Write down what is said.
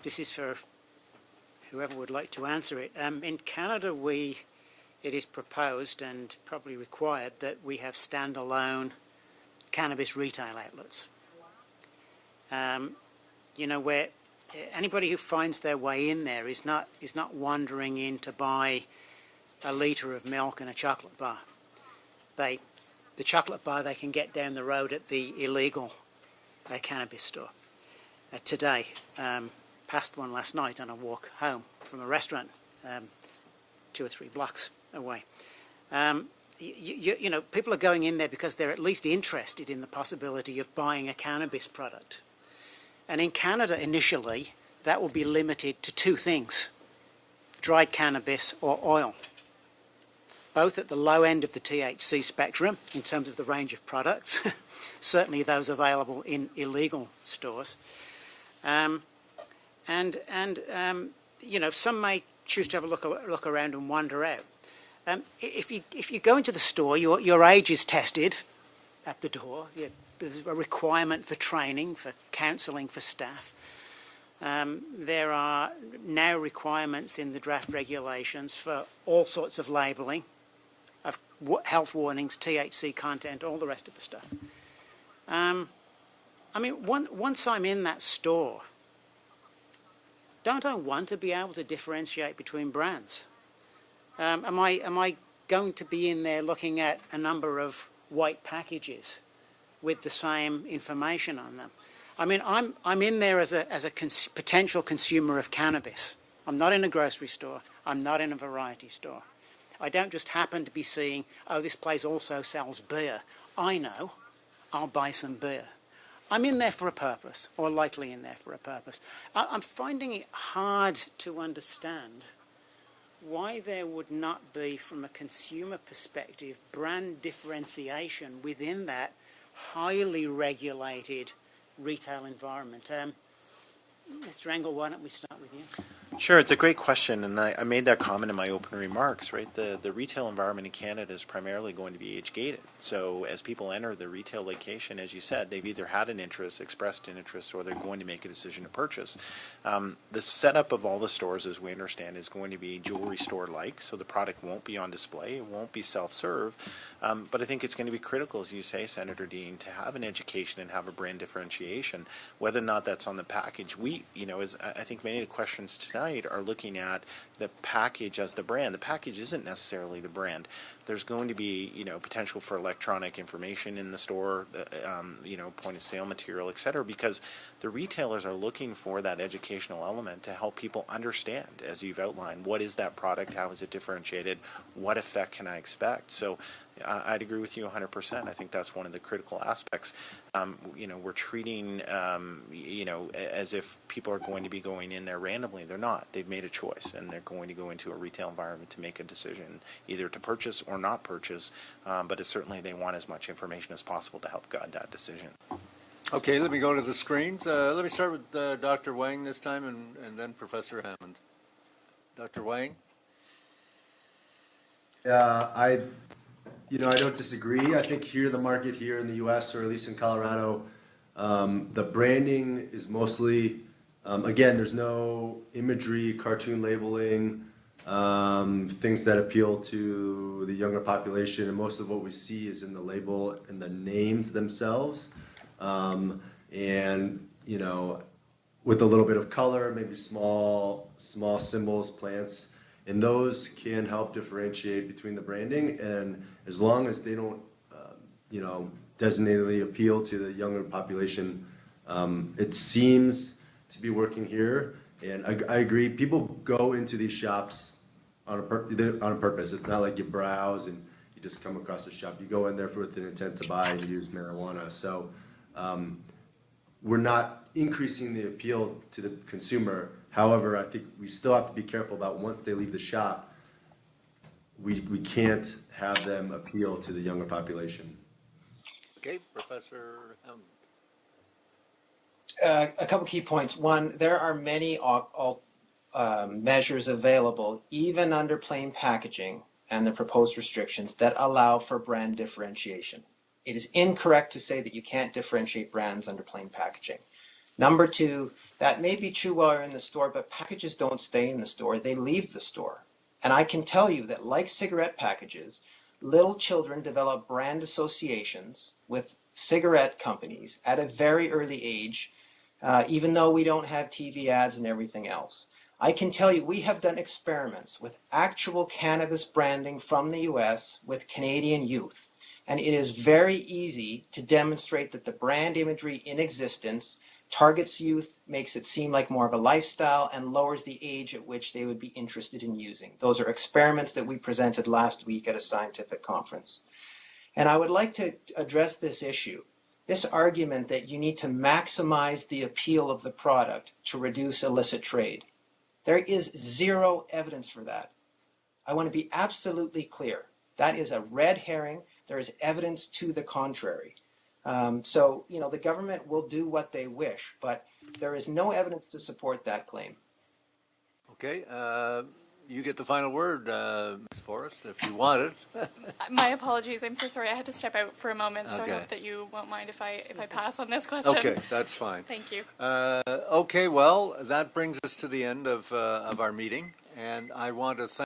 this is for whoever would like to answer it. In Canada, it is proposed and probably required that we have standalone cannabis retail outlets. Where anybody who finds their way in there is not wandering in to buy a litre of milk and a chocolate bar. The chocolate bar they can get down the road at the illegal cannabis store. Today, passed one last night on a walk home from a restaurant 2 or 3 blocks away. People are going in there because they're at least interested in the possibility of buying a cannabis product. And in Canada, initially, that will be limited to 2 things: dried cannabis or oil, both at the low end of the THC spectrum in terms of the range of products, certainly those available in illegal stores. Some may choose to have a look around and wander out. If you go into the store, your age is tested at the door. There's a requirement for training, for counselling for staff. There are now requirements in the draft regulations for all sorts of labelling, of health warnings, THC content, all the rest of the stuff. Once I'm in that store, don't I want to be able to differentiate between brands? Am I going to be in there looking at a number of white packages with the same information on them? I'm in there as a potential consumer of cannabis. I'm not in a grocery store. I'm not in a variety store. I don't just happen to be seeing, oh, this place also sells beer. I know, I'll buy some beer. I'm in there for a purpose, or likely in there for a purpose. I'm finding it hard to understand why there would not be, from a consumer perspective, brand differentiation within that highly regulated retail environment. Mr. Engel, why don't we start with you? Sure, it's a great question, and I made that comment in my opening remarks, right? The retail environment in Canada is primarily going to be age-gated. So as people enter the retail location, as you said, they've either had an interest, expressed an interest, or they're going to make a decision to purchase. The setup of all the stores, as we understand, is going to be jewelry store-like, so the product won't be on display, it won't be self-serve, but I think it's going to be critical, as you say, Senator Dean, to have an education and have a brand differentiation, whether or not that's on the package. As I think many of the questions tonight are looking at the package as the brand. The package isn't necessarily the brand. There's going to be, potential for electronic information in the store, point of sale material, et cetera, because the retailers are looking for that educational element to help people understand, as you've outlined, what is that product, how is it differentiated, what effect can I expect? So I'd agree with you 100%. I think that's one of the critical aspects. We're treating, as if people are going to be going in there randomly. They're not. They've made a choice, and they're going to go into a retail environment to make a decision, either to purchase or not purchase, but certainly they want as much information as possible to help guide that decision. Okay, let me go to the screens. Let me start with Dr. Wang this time, and then Professor Hammond. Dr. Wang? Yeah, I don't disagree. I think the market here in the U.S., or at least in Colorado, the branding is mostly, again, there's no imagery, cartoon labeling, things that appeal to the younger population, and most of what we see is in the label and the names themselves, with a little bit of color, maybe small symbols, plants. And those can help differentiate between the branding, and as long as they don't, designatedly appeal to the younger population, it seems to be working here. And I agree, people go into these shops on a purpose. It's not like you browse and you just come across a shop. You go in there with an intent to buy and use marijuana. So we're not increasing the appeal to the consumer. However, I think we still have to be careful about once they leave the shop, we can't have them appeal to the younger population. Okay, Professor Hammond. A couple key points. One, there are many measures available, even under plain packaging and the proposed restrictions, that allow for brand differentiation. It is incorrect to say that you can't differentiate brands under plain packaging. Number two, that may be true while you're in the store, but packages don't stay in the store, they leave the store. And I can tell you that, like cigarette packages, little children develop brand associations with cigarette companies at a very early age, even though we don't have TV ads and everything else. I can tell you we have done experiments with actual cannabis branding from the US with Canadian youth. And it is very easy to demonstrate that the brand imagery in existence targets youth, makes it seem like more of a lifestyle, and lowers the age at which they would be interested in using. Those are experiments that we presented last week at a scientific conference. And I would like to address this issue, this argument that you need to maximize the appeal of the product to reduce illicit trade. There is zero evidence for that. I want to be absolutely clear. That is a red herring. There is evidence to the contrary. So, the government will do what they wish, but there is no evidence to support that claim. Okay, you get the final word, Ms. Forrest, if you want it. My apologies. I'm so sorry. I had to step out for a moment, so I Okay. hope that you won't mind if I pass on this question. Okay, that's fine. Thank you. Okay, well, that brings us to the end of our meeting, and I want to thank